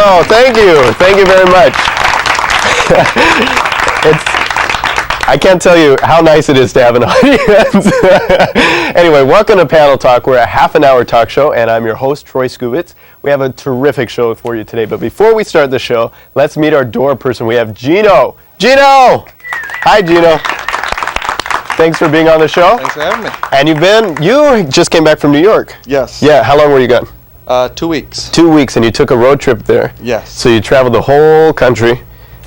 Geno. Thank you. Thank you very much. I can't tell you how nice it is to have an audience. Anyway, welcome to Panel Talk. We're a half-an-hour talk show, and I'm your host, Troy Skubitz. We have a terrific show for you today, but before we start the show, let's meet our door person. We have Geno. Geno! Hi, Geno. Thanks for being on the show. Thanks for having me. And you just came back from New York. Yes. Yeah, how long were you gone? 2 weeks. 2 weeks, and you took a road trip there. Yes. So you traveled the whole country.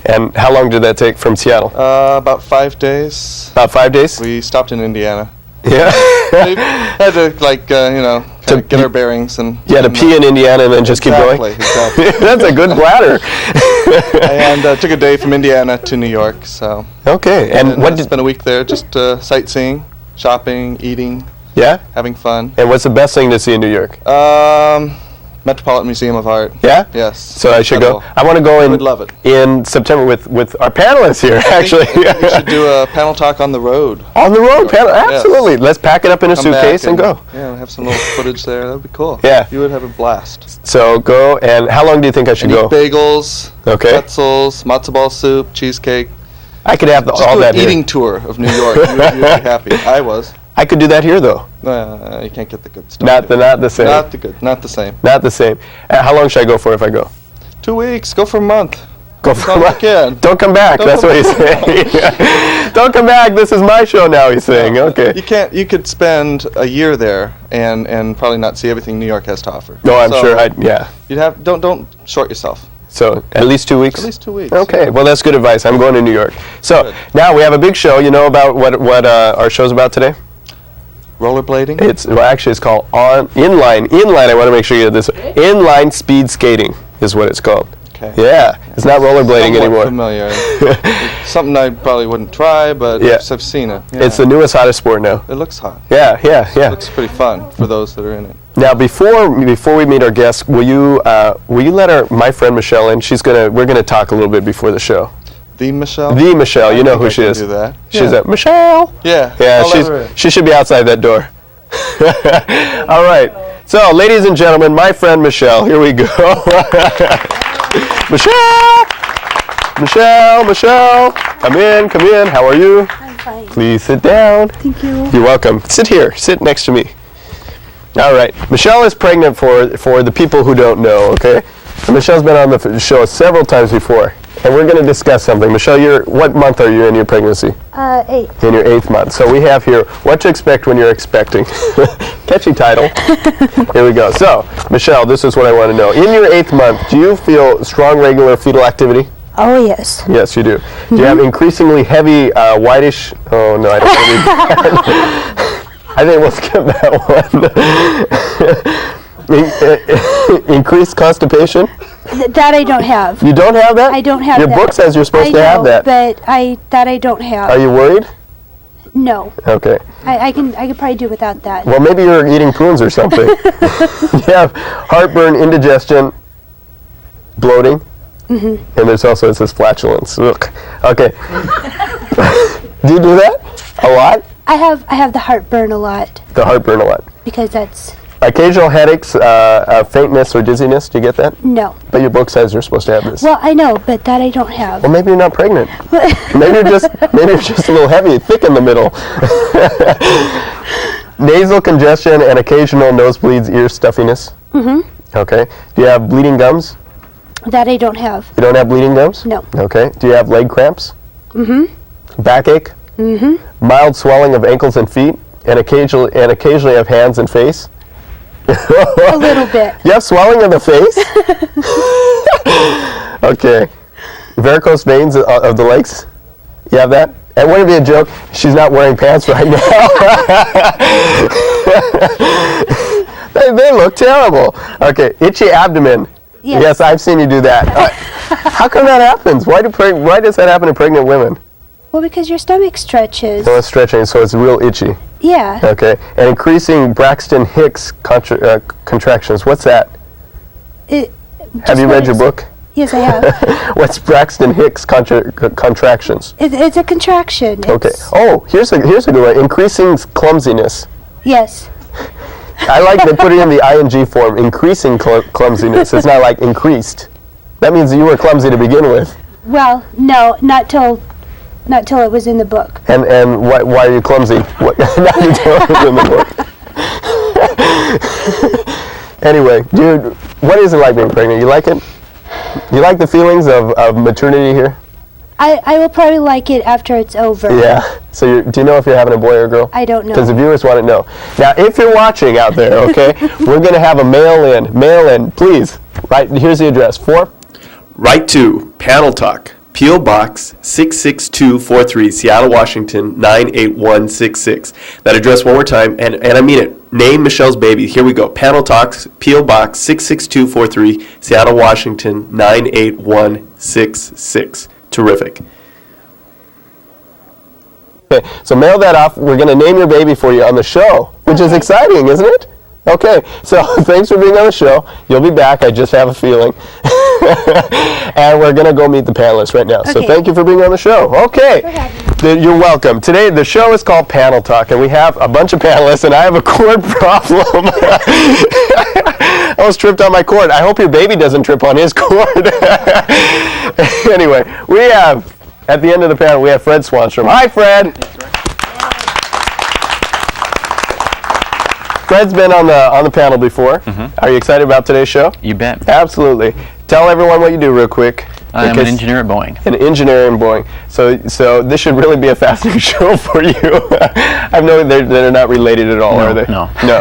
And how long did that take from Seattle? About 5 days. About 5 days? We stopped in Indiana. Yeah. We had to, get our bearings and... Yeah, to pee in Indiana and then just keep going? Exactly. That's a good bladder. And took a day from Indiana to New York, so... Okay. And what spent a week there, just sightseeing, shopping, eating. Yeah? Having fun. And what's the best thing to see in New York? Metropolitan Museum of Art. Yeah? Yes. So I should go. I want to go in. Would love it. In September with our panelists here, actually. I think we should do a panel talk on the road. On the road panel, absolutely. Yes. Let's pack it up in a suitcase and go. Yeah, have some little footage there. That would be cool. Yeah. You would have a blast. So go, and how long do you think I should go? Bagels, okay. pretzels, matzo ball soup, cheesecake. I could have all that here. Just eating tour of New York. You'd be happy. I was. I could do that here, though. You can't get the good stuff. Not the same. Not the good. Not the same. Not the same. How long should I go for if I go? 2 weeks. Go for a month. Go for a month. Don't come back. That's what he's saying. Don't come back. This is my show now. He's saying. No, okay. You can't. You could spend a year there and probably not see everything New York has to offer. No, I'm sure. Yeah. You'd have. Don't short yourself. So at least 2 weeks? At least 2 weeks. Okay, yeah. Well, that's good advice. I'm going to New York. So good. Now we have a big show. You know about what our show's about today? Rollerblading? Actually it's called inline. I want to make sure you get this. Inline speed skating is what it's called. Okay. Yeah, it's not rollerblading anymore. Familiar. It's something I probably wouldn't try, but I've seen it. Yeah. It's the newest, hottest sport now. It looks hot. Yeah. It looks pretty fun for those that are in it. Now, before we meet our guests, will you let my friend Michelle in? We're gonna talk a little bit before the show. The Michelle? The Michelle, you know who she is. Do that. She's a Michelle. Yeah. Yeah, she should be outside that door. All right. So, ladies and gentlemen, my friend Michelle. Here we go. Michelle. Come in. How are you? I'm fine. Please sit down. Thank you. You're welcome. Sit here. Sit next to me. All right. Michelle is pregnant for the people who don't know, okay? So Michelle's been on the show several times before, and we're going to discuss something. Michelle, what month are you in your pregnancy? 8th. In your 8th month. So we have here what to expect when you're expecting. Catchy title. Here we go. So, Michelle, this is what I want to know. In your 8th month, do you feel strong, regular fetal activity? Oh, yes. Yes, you do. Mm-hmm. Do you have increasingly heavy, whitish... Oh, no, I don't want to read that. I think we'll skip that one. Increased constipation? That I don't have. You don't have that? I don't have that. Your book says you're supposed to have that. But I don't have. Are you worried? No. Okay. I can probably do without that. Well, maybe you're eating prunes or something. You have heartburn, indigestion, bloating, and there's also, it says flatulence. Ugh. Okay. Do you do that a lot? I have the heartburn a lot. The heartburn a lot. Because that's... Occasional headaches, faintness or dizziness, do you get that? No. But your book says you're supposed to have this. Well, I know, but that I don't have. Well, maybe you're not pregnant. maybe you're just a little heavy, thick in the middle. Nasal congestion and occasional nosebleeds, ear stuffiness. Mm-hmm. Okay. Do you have bleeding gums? That I don't have. You don't have bleeding gums? No. Okay. Do you have leg cramps? Mm-hmm. Backache? Mm-hmm. Mild swelling of ankles and feet, and occasionally of hands and face? A little bit. You have swelling of the face? Okay. Varicose veins of the legs? You have that? And wouldn't it be a joke? She's not wearing pants right now. they look terrible. Okay. Itchy abdomen. Yes, I've seen you do that. How come that happens? Why does that happen to pregnant women? Well, because your stomach stretches. So it's stretching, so it's real itchy. Yeah. Okay. And increasing Braxton Hicks contractions. What's that? Have you read your book? Yes, I have. What's Braxton Hicks contractions? It's a contraction. Okay. Oh, here's a good one. Increasing clumsiness. Yes. I like they put it in the ing form. Increasing clumsiness. It's not like increased. That means you were clumsy to begin with. Well, no, not till it was in the book. And why are you clumsy? Not until it was in the book. Anyway, dude, what is it like being pregnant? You like it? You like the feelings of maternity here? I will probably like it after it's over. Yeah. So do you know if you're having a boy or a girl? I don't know. Because the viewers want to know. Now, if you're watching out there, okay, we're going to have a mail-in. Mail-in, please. Right, here's the address. Write to Panel Talk, P.O. Box 66243, Seattle, Washington 98166. That address one more time, and I mean it. Name Michelle's baby. Here we go. Panel Talks, P.O. Box 66243, Seattle, Washington 98166. Terrific. Okay, so mail that off. We're going to name your baby for you on the show, which is exciting, isn't it? Okay, so thanks for being on the show. You'll be back. I just have a feeling. And we're going to go meet the panelists right now. So thank you for being on the show. Okay, you're welcome. Today, the show is called Panel Talk, and we have a bunch of panelists, and I have a cord problem. I almost tripped on my cord. I hope your baby doesn't trip on his cord. Anyway, we have, at the end of the panel, we have Fred Swanstrom. Hi, Fred. Fred's been on the panel before. Are you excited about today's show? You bet. Absolutely. Tell everyone what you do real quick. I'm an engineer at Boeing. An engineer in Boeing. So this should really be a fascinating show for you. I know they're not related at all, are they? No. No.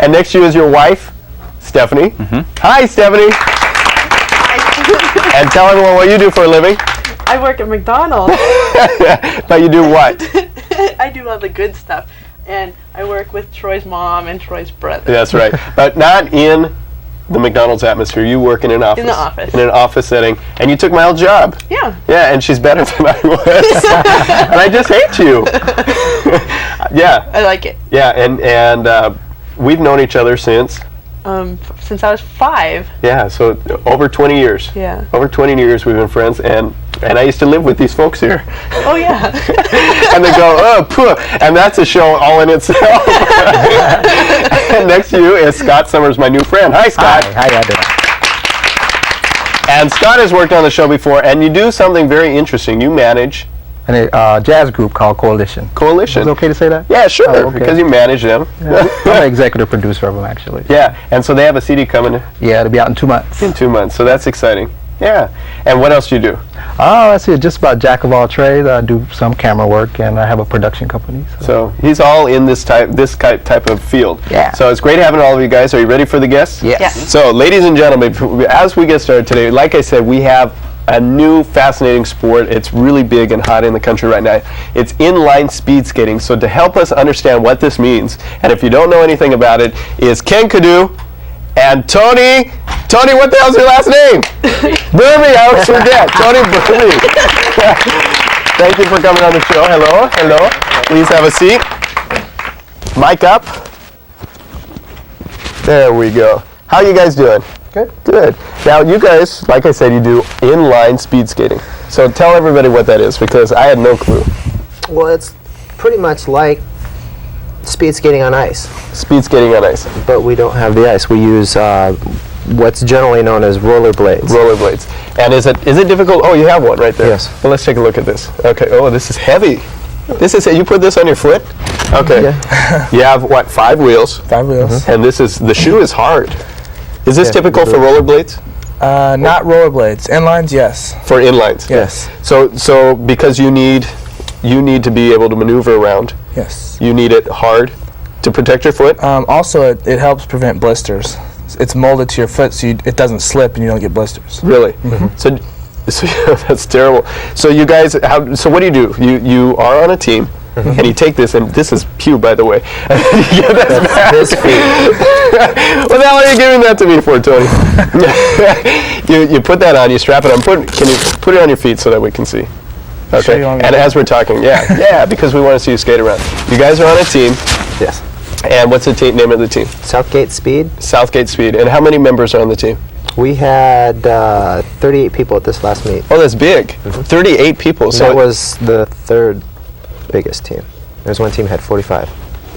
And next to you is your wife, Stephanie. Hi, Stephanie. And tell everyone what you do for a living. I work at McDonald's. But you do what? I do all the good stuff. And I work with Troy's mom and Troy's brother. That's right. But not in the McDonald's atmosphere. You work in an office. In the office. In an office setting. And you took my old job. Yeah. Yeah, and she's better than I was. And I just hate you. Yeah. I like it. Yeah, and we've known each other since Since I was 5. Yeah, so over 20 years. Yeah. Over 20 years we've been friends, and I used to live with these folks here. Oh, yeah. And they go, oh, pooh, and that's a show all in itself. And next to you is Scott Summers, my new friend. Hi, Scott. Hi, how y'all doing? And Scott has worked on the show before, and you do something very interesting. You manage A jazz group called Coalition. Coalition. Is it okay to say that? Yeah, sure, Oh, okay. because you manage them. Yeah. I'm the executive producer of them, actually. Yeah, and so they have a CD coming Yeah, it'll be out in 2 months. in 2 months, so that's exciting. Yeah, and what else do you do? Oh, that's it. Just about jack of all trades. I do some camera work, and I have a production company. So he's all in this type of field. Yeah. So it's great having all of you guys. Are you ready for the guests? Yes. Yes. So, ladies and gentlemen, as we get started today, like I said, we have a new fascinating sport. It's really big and hot in the country right now. It's inline speed skating. So to help us understand what this means, and if you don't know anything about it, is Ken Cadieux and Tony. Tony, what the hell's your last name? Berube, I always forget. Tony Berube. Thank you for coming on the show. Hello, hello. Please have a seat. Mic up. There we go. How you guys doing? Good. Good. Now, you guys, like I said, you do inline speed skating. So tell everybody what that is, because I had no clue. Well, it's pretty much like speed skating on ice, Speed skating on ice. but we don't have the ice. We use what's generally known as rollerblades. Rollerblades. And is it difficult? Oh, you have one right there. Yes. Well, let's take a look at this. Okay. Oh, this is heavy. This is, you put this on your foot? Okay. Yeah. You have, what, 5 wheels? 5 wheels. And the shoe is hard. Is this Yeah, typical for rollerblades? Not rollerblades. Inlines, yes. For inlines? Yes. So because you need to be able to maneuver around, Yes. you need it hard to protect your foot? Also, it helps prevent blisters. It's molded to your foot so it doesn't slip and you don't get blisters. Really? So that's terrible. So you guys, so what do? You are on a team, and you take this, and this is Pew, by the way. This feet. What the hell are you giving that to me for, Tony? you put that on, you strap it on. Can you put it on your feet so that we can see? Okay. Sure you want me And to? as we're talking, yeah, because we want to see you skate around. You guys are on a team, Yes. and what's the name of the team? Southgate Speed. Southgate Speed. And how many members are on the team? We had 38 people at this last meet. Oh, that's big. 38 people. So That was the third biggest team. There's one team had 45.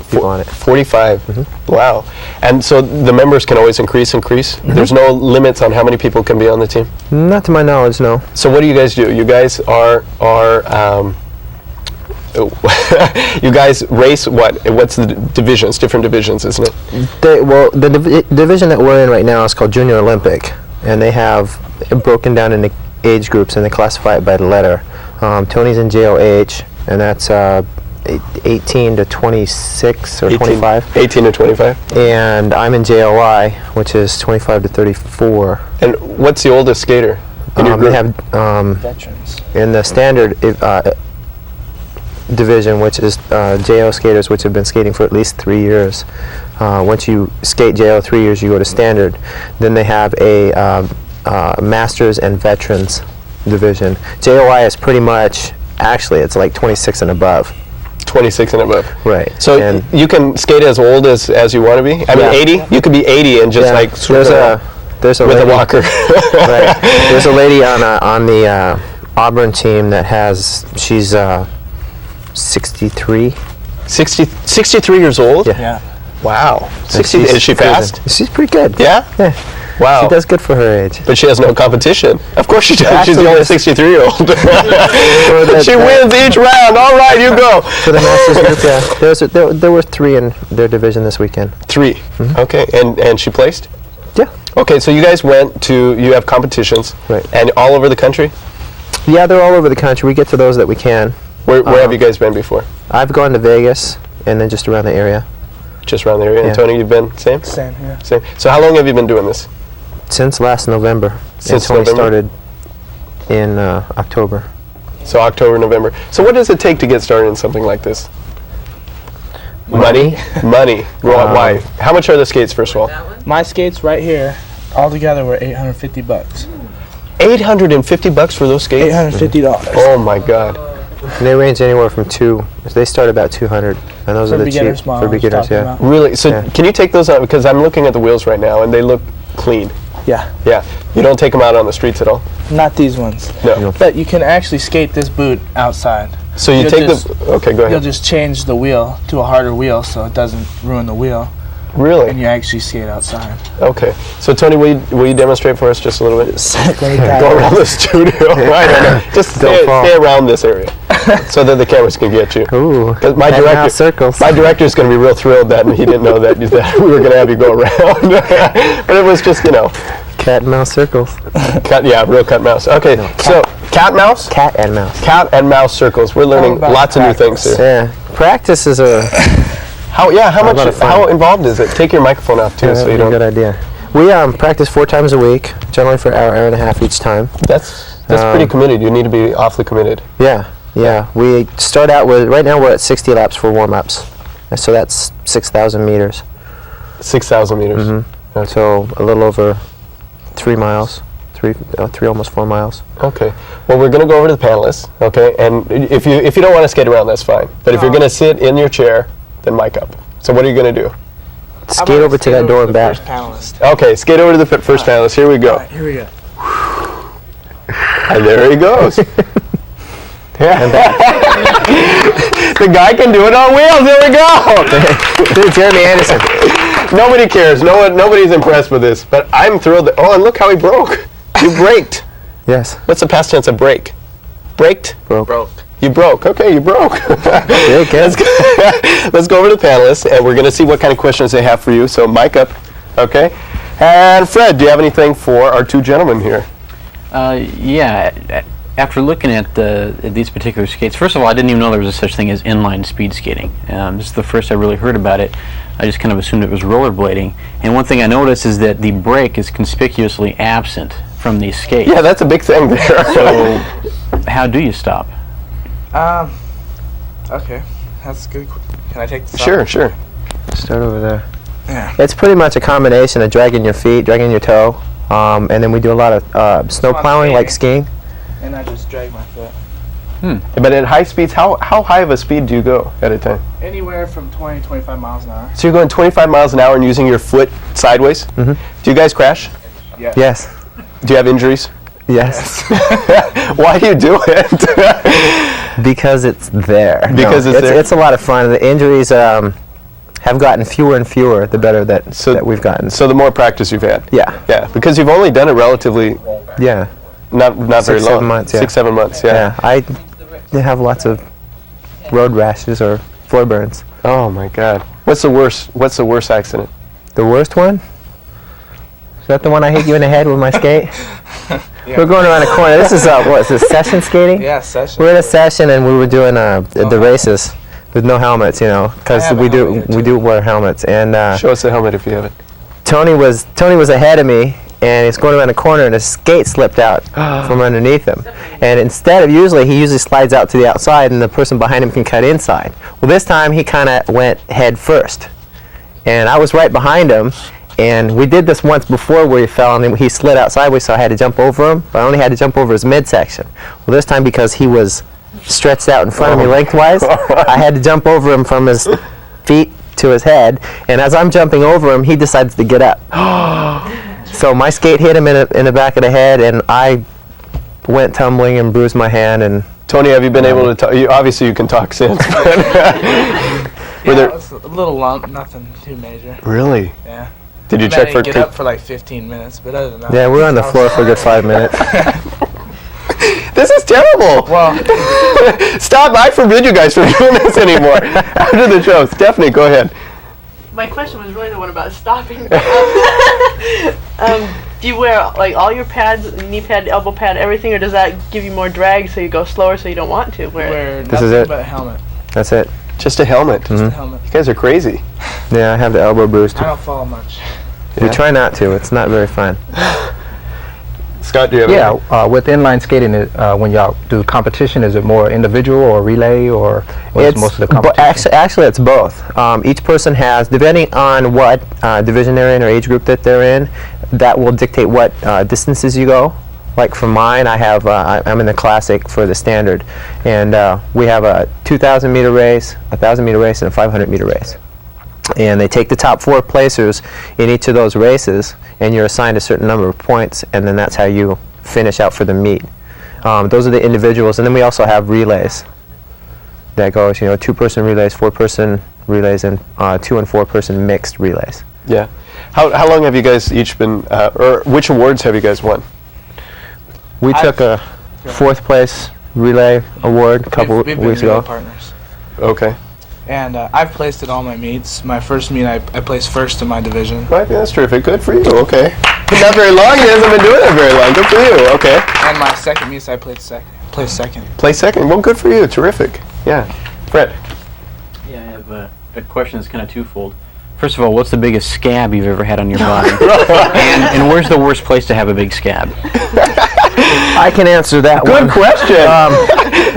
people on it. 45. Wow. And so the members can always increase. There's no limits on how many people can be on the team? Not to my knowledge, no. So what do you guys do? You guys you guys race what? What's the divisions? Different divisions, isn't it? The division that we're in right now is called Junior Olympic, and they have it broken down into age groups, and they classify it by the letter. Tony's in JOH, and that's 18 to 26 or 25. 18 to 25. And I'm in JOI, which is 25 to 34. And what's the oldest skater in your group? They have Veterans. in the standard division, which is JO skaters, which have been skating for at least 3 years. Once you skate JO 3 years, you go to standard. Then they have a masters and veterans division. JOI is pretty much, actually, it's like 26 and above. 26 and above. Right. So and you can skate as old as you want to be? I mean, 80? You could be 80 and just like there's a with lady, a walker. right. There's a lady on the Auburn team that she's 63. 63 years old? Yeah. Wow. 60. she's Is she fast? cruising. She's pretty good. Yeah? Yeah. Wow. She does good for her age. But she has no competition. Of course she does. She's the only 63-year-old. She wins each round. All right, you go. For the Masters group, yeah. There were 3 in their division this weekend. 3. Okay. And she placed? Yeah. Okay, so you guys you have competitions. Right. And all over the country? Yeah, they're all over the country. We get to those that we can. Where have you guys been before? I've gone to Vegas and then just around the area. Just around the area. Yeah. And Tony, you've been same? Same, yeah. Same. So how long have you been doing this? Since last November. Since and Tony November? started in October. So October, November. So what does it take to get started in something like this? Money? Money. Why? How much are the skates, first of all? My skates right here, all together were $850. $850 for those skates? $850. Oh my God. And they range anywhere from they start about 200, and those For are the beginners cheap model for I was beginners. talking Yeah. about. Really? So Yeah. can you take those out? Because I'm looking at the wheels right now and they look clean. Yeah. Yeah. You don't take them out on the streets at all? Not these ones. No. But you can actually skate this boot outside. So you You'll take just- okay, go You'll ahead. just change the wheel to a harder wheel so it doesn't ruin the wheel, and Really? you actually skate outside. Okay. So Tony, will you demonstrate for us just a little bit? Go Go around the studio. I don't know. Just stay fall. around this area so that the cameras can get you. Ooh. 'Cause my and now director, circles. my director's going to be real thrilled that he didn't know that we were going to have you go around. But it was just, Cat and mouse circles. real cut mouse. Okay, so cat mouse? Cat and mouse. Cat and mouse circles. We're learning about lots of new things practice? here. Yeah. Practice is a How lot much? of fun. How involved is it? Take your microphone off too, so you good don't. idea. We practice 4 times a week, generally for an hour and a half each time. That's pretty committed. You need to be awfully committed. Yeah. We start out with, right now we're at 60 laps for warm-ups. And so that's 6,000 meters. 6,000 meters. Okay. So a little over 3 miles, almost 4 miles. Okay. Well, we're going to go over to the panelists. Okay. And if you don't want to skate around, that's fine. But if you're going to sit in your chair, then mic up. So what are you going to do? Skate over to that door and back. First panelist. Okay. Skate over to the first panelist. Here we go. All right, here we go. And there he goes. Yeah. The guy can do it on wheels. There we go. Jeremy Anderson. Nobody cares. Nobody's impressed with this. But I'm thrilled. And look how he broke. You braked. Yes. What's the past tense of break? Braked? Broke. You broke. Okay, you broke. Very good. Let's go over to the panelists, and we're going to see what kind of questions they have for you. So mic up. Okay. And Fred, do you have anything for our 2 gentlemen here? Yeah. After looking at these particular skates, first of all, I didn't even know there was such thing as inline speed skating. This is the first I really heard about it. I just kind of assumed it was rollerblading. And one thing I noticed is that the brake is conspicuously absent from these skates. Yeah, that's a big thing there. So, how do you stop? Okay, that's good. Can I take this Sure. Start over there. Yeah. It's pretty much a combination of dragging your feet, dragging your toe, and then we do a lot of snow Fun plowing, like skiing. And I just drag my foot. But at high speeds, how high of a speed do you go at a time? Anywhere from 20 to 25 miles an hour. So you're going 25 miles an hour and using your foot sideways? Do you guys crash? Yes. Do you have injuries? Yes. Why do you do it? Because it's there. Because it's there? It's a lot of fun. The injuries, have gotten fewer and fewer the better that we've gotten. So the more practice you've had. Yeah. Yeah, because you've only done it relatively Yeah. not very 6, long. 7 months, yeah. 6, 7 months. Yeah. Yeah. I have lots of road rashes or floor burns. Oh my God. What's the worst accident? The worst one? Is that the one I hit you in the head with my skate? We're going around a corner. This is what is this, session skating? Yeah, session. We're at a session and we were doing the races with no helmets, you know, because we do wear helmets. And Show us the helmet if you have it. Tony was ahead of me, and he's going around a corner, and his skate slipped out from underneath him. And instead of he usually slides out to the outside, and the person behind him can cut inside. Well, this time he kind of went head first, and I was right behind him. And we did this once before where he fell and he slid out sideways, so I had to jump over him, but I only had to jump over his midsection. Well, this time because he was stretched out in front of me lengthwise, I had to jump over him from his feet to his head, and as I'm jumping over him, he decides to get up. So my skate hit him in the back of the head, and I went tumbling and bruised my hand. And Tony, have you been able to talk? Obviously, you can talk since. Yeah, it was a little lump, nothing too major. Really? Yeah. Did you I check for? didn't get up for like 15 minutes, but other than that. yeah, we were on the floor for a good 5 minutes. This is terrible. Well, Stop! I forbid you guys from doing this anymore. After the show, Stephanie, go ahead. My question was really the one about stopping. Do you wear like all your pads, knee pad, elbow pad, everything, or does that give you more drag so you go slower so you don't want to wear it? wear This is nothing it. but a helmet. That's it. Just a helmet. Just a helmet. You guys are crazy. Yeah, I have the elbow bruise I too. don't fall much. We try not to. It's not very fun. Scott, do you have anything? Yeah, with inline skating, when y'all do competition, is it more individual or relay, or what's most of the competition? Actually, it's both. Each person has, depending on what division they're in or age group that they're in, that will dictate what distances you go. Like for mine, I'm in the classic for the standard, and we have a 2,000 meter race, a 1,000 meter race, and a 500 meter race. And they take the top 4 placers in each of those races, and you're assigned a certain number of points, and then that's how you finish out for the meet. Those are the individuals, and then we also have relays. That goes, 2-person relays, 4-person relays, and 2- and 4-person mixed relays. Yeah. How long have you guys each been, or which awards have you guys won? We took a 4th place relay award a couple We've weeks been relay ago. partners. Okay. And I've placed at all my meets. My first meet, I placed first in my division. Well, I think that's terrific. Good for you. Okay. Not very long. He hasn't been doing it very long. Good for you. Okay. And my second meets, I placed second. Play second. Well, good for you. Terrific. Yeah. Fred. Yeah, I have a question that's kind of twofold. First of all, what's the biggest scab you've ever had on your body? and where's the worst place to have a big scab? I can answer that one. Good question.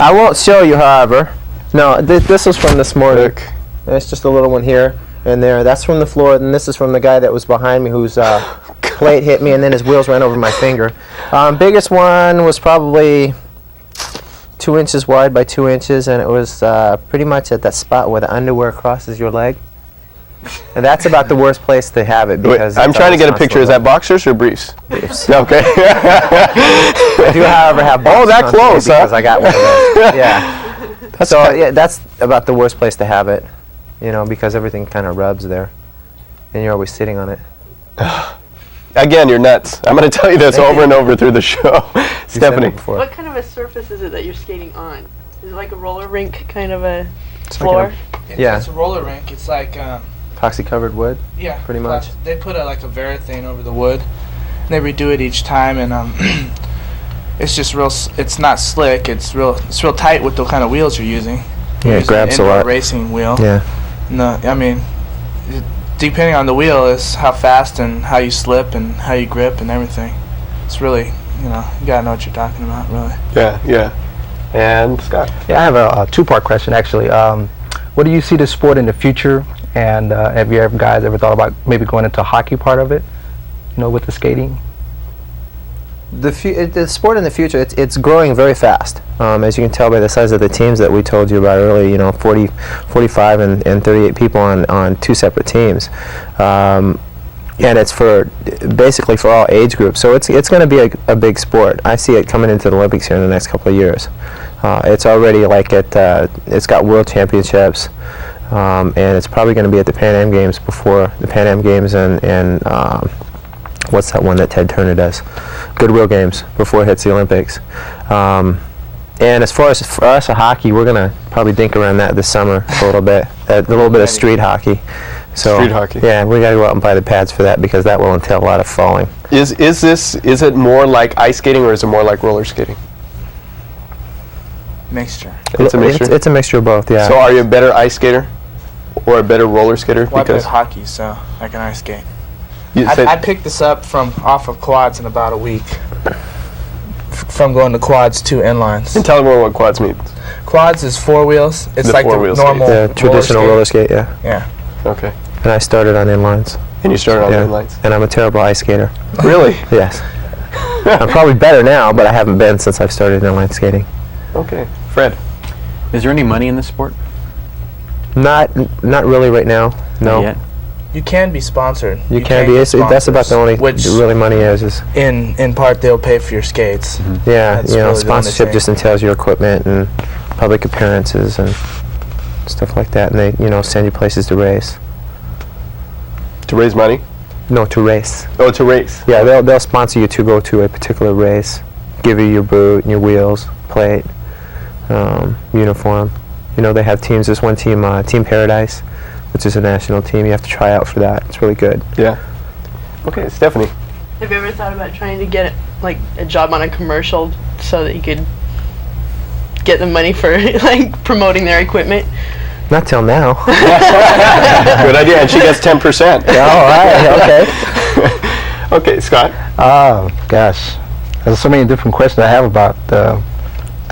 I won't show you, however. No, this was from this morning. Look. It's just a little one here and there. That's from the floor, and this is from the guy that was behind me whose plate hit me, and then his wheels ran over my finger. Biggest one was probably 2 inches wide by 2 inches, and it was pretty much at that spot where the underwear crosses your leg. And that's about the worst place to have it, Wait, because I'm it's trying to get a always picture. Is that boxers or briefs? briefs. Okay. I do, however, have Oh, that boxers on close, today huh? because I got one of those. Yeah. So yeah, that's about the worst place to have it, because everything kind of rubs there, and you're always sitting on it. Again, you're nuts. I'm going to tell you this over and over through the show. You said Stephanie. it before. What kind of a surface is it that you're skating on? Is it like a roller rink kind of a It's like floor? Yeah. It's a roller rink. It's like, Epoxy covered wood. yeah. Pretty much. They put like a Verathane over the wood. And they redo it each time, and it's just real. It's not slick. It's real tight with the kind of wheels you're using. Yeah, it Using grabs a indoor lot. racing wheel. Yeah. No, I mean, depending on the wheel is how fast and how you slip and how you grip and everything. It's really, you gotta know what you're talking about, really. Yeah, yeah. And Scott. Yeah, I have a 2-part question actually. What do you see the sport in the future, and have you guys ever thought about maybe going into hockey part of it, with the skating? The sport in the future, it's growing very fast. As you can tell by the size of the teams that we told you about earlier, 40, 45, and 38 people on 2 separate teams. And it's basically for all age groups. So it's going to be a big sport. I see it coming into the Olympics here in the next couple of years. It's already it's got world championships. and it's probably going to be at the Pan Am Games before the Pan Am Games and what's that one that Ted Turner does? Goodwill Games before it hits the Olympics. And as far as for us, hockey, we're going to probably dink around that this summer a little bit, a little bit of street hockey. So, Street hockey. Yeah, we got to go out and buy the pads for that because that will entail a lot of falling. Is it more like ice skating or is it more like roller skating? Mixture. It's a mixture. It's a mixture of both. Yeah. So are you a better ice skater or a better roller skater? Well, I played Because hockey, so I can ice skate. you I said, picked this up off of quads in about a week. From going to quads to inlines. and tell everyone what quads means. Quads is 4 wheels. It's The like the four-wheel normal the traditional roller skate. Yeah. Yeah. Okay. And I started on inlines. And you started on Yeah. inlines. And I'm a terrible ice skater. Really? Yes. I'm probably better now, but I haven't been since I've started inline skating. Okay. Fred. Is there any money in this sport? Not really right now. No. Not yet. You can be sponsored. You can be. get That's about the only which really money is in part they'll pay for your skates. yeah. That's You know, really the only sponsorship thing. just entails your equipment and public appearances and stuff like that, and they send you places to race. To raise money? No, to race. Oh, to race. Yeah, they'll sponsor you to go to a particular race, give you your boot and your wheels, plate, uniform. They have teams. There's one team, Team Paradise, which is a national team. You have to try out for that. It's really good. Yeah. Okay, Stephanie. Have you ever thought about trying to get like a job on a commercial so that you could get the money for like promoting their equipment? Not till now. Good idea. And she gets 10%. All right. Okay. Okay, Scott. Oh gosh, there's so many different questions I have about the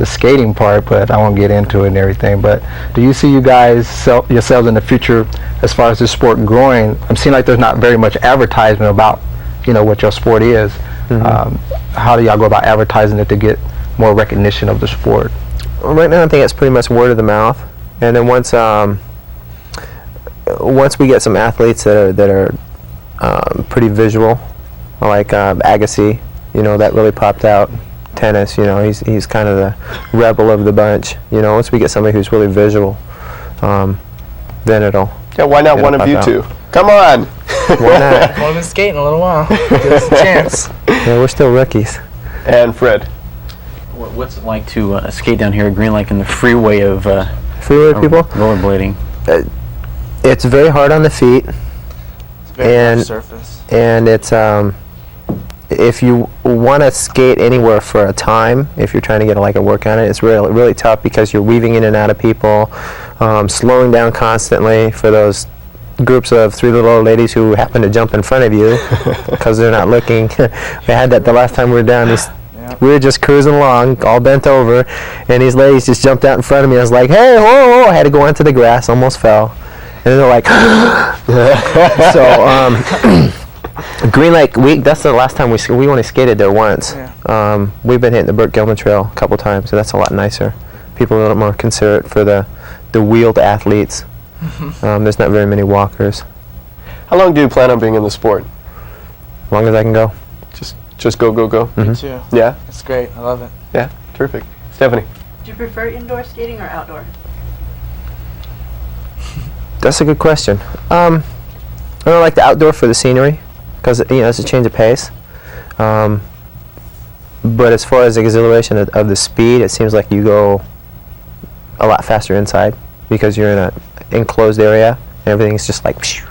skating part, but I won't get into it and everything. But do you see you guys yourselves in the future as far as the sport growing? I'm seeing like there's not very much advertisement about what your sport is. How do y'all go about advertising it to get more recognition of the sport? Right now, I think it's pretty much word of the mouth, and then once we get some athletes that are pretty visual, like Agassi, that really popped out. Tennis, he's kind of the rebel of the bunch. Once we get somebody who's really visual, then it'll. Yeah, why not one of pop you out. two? Come on. Why not? Well, I've been skating a little while. Give us a chance. Yeah, we're still rookies. And Fred. What's it like to skate down here at Green Lake in the freeway of Freeway people, rollerblading? it's very hard on the feet, It's very And- rough surface. and it's if you want to skate anywhere for a time, if you're trying to get a work on it, it's really really tough because you're weaving in and out of people, slowing down constantly for those groups of 3 little old ladies who happen to jump in front of you because they're not looking. We had that the last time we were down. We were just cruising along, all bent over, and these ladies just jumped out in front of me. I was like, "Hey, whoa, whoa!" I had to go onto the grass, almost fell, and they're like, so. Green Lake, that's the last time we only skated there once. Yeah. We've been hitting the Burt Gilman Trail a couple times, so that's a lot nicer. People are a little more considerate for the wheeled athletes. There's not very many walkers. How long do you plan on being in the sport? As long as I can go. Just go, go, go? Me too. Yeah? It's great. I love it. Yeah? Terrific. Stephanie? Do you prefer indoor skating or outdoor? That's a good question. I don't like the outdoor for the scenery, because it's a change of pace. But as far as the exhilaration of the speed, it seems like you go a lot faster inside because you're in an enclosed area and everything's just like phew.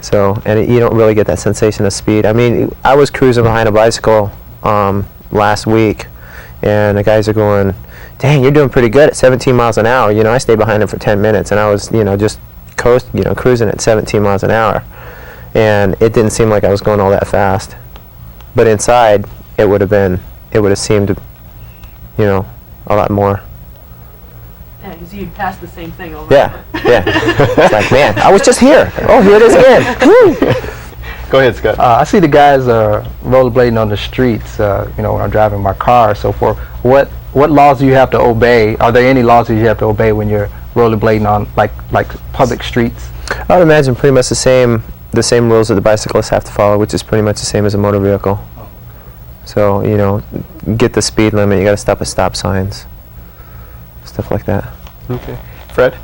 So, and you don't really get that sensation of speed. I mean, I was cruising behind a bicycle last week, and the guys are going, "Dang, you're doing pretty good at 17 miles an hour." I stayed behind them for 10 minutes, and I was, just cruising at 17 miles an hour. And it didn't seem like I was going all that fast. But inside, it would have seemed, a lot more. Yeah, because you passed the same thing over. Yeah, yeah. It's like, man, I was just here. Oh, here it is again. Woo! Go ahead, Scott. I see the guys rollerblading on the streets. When I'm driving my car or so forth. What laws do you have to obey? Are there any laws that you have to obey when you're rollerblading on like public streets? I would imagine pretty much the same rules that the bicyclists have to follow, which is pretty much the same as a motor vehicle. So, get the speed limit, you got to stop at stop signs, stuff like that. Okay. Fred?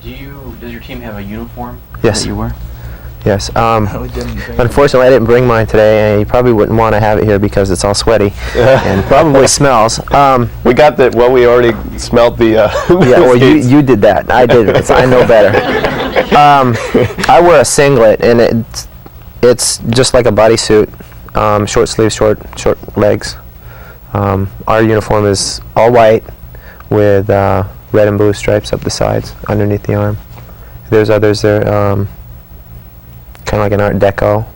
Does your team have a uniform Yes. that you wear? Yes. We didn't bring Unfortunately, I didn't bring mine today, and you probably wouldn't want to have it here because it's all sweaty and probably smells. We got that. Well, we already smelled the. Yeah, well, you did that. I didn't. So I know better. I wear a singlet, and it's just like a bodysuit, short sleeves, short legs. Our uniform is all white with red and blue stripes up the sides, underneath the arm. There's others there. Kind of like an Art Deco.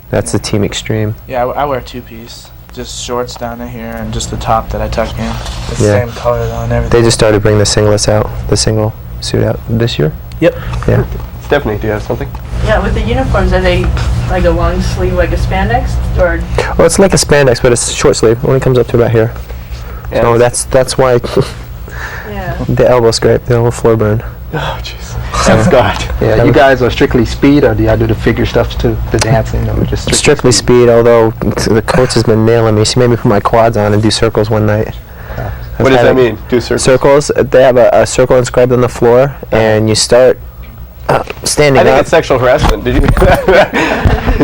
That's the Team Extreme. Yeah, I wear two-piece. Just shorts down to here and just the top that I tuck in. It's the Yeah. same color though and everything. They just started bringing the singlets out, the single suit out this year. Yep. Yeah. Stephanie, do you have something? Yeah, with the uniforms, are they like a long sleeve, like a spandex, or? Well, it's like a spandex, but it's short sleeve. Only comes up to about here. Yeah. So that's why Yeah. the elbow scrape, the elbow floor burn. Oh, jeez. That's God. Yeah, you guys are strictly speed, or do y'all do the figure stuff too, the dancing, or just Strictly speed, although the coach has been nailing me. She made me put my quads on and do circles one night. What does that mean? Do circles? Circles, they have a circle inscribed on the floor, and you start standing I think up. it's sexual harassment. Did you?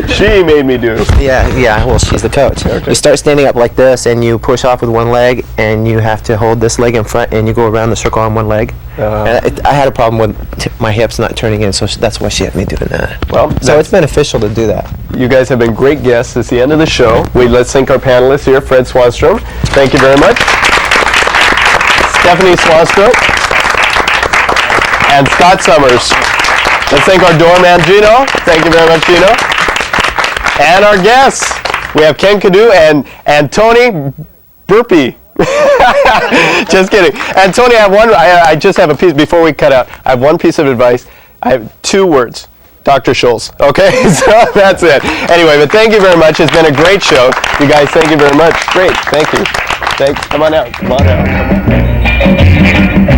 She made me do. Yeah, well, she's the coach. Okay. You start standing up like this, and you push off with one leg, and you have to hold this leg in front, and you go around the circle on one leg. And I had a problem with my hips not turning in, so that's why she had me doing that. Well, So it's beneficial to do that. you guys have been great guests. It's the end of the show. Let's thank our panelists here, Fred Swanstrom. Thank you very much. Stephanie Swanstrom. And Scott Summers. Let's thank our doorman, Geno. Thank you very much, Geno. And our guests. We have Ken Cadieux and Tony Burpee. Just kidding. And Tony, I just have a piece, before we cut out, I have one piece of advice. I have 2 words. Dr. Schultz. Okay, so that's it. Anyway, but thank you very much. It's been a great show. You guys, thank you very much. Great, thank you. Thanks. Come on out. Come on out. Come on.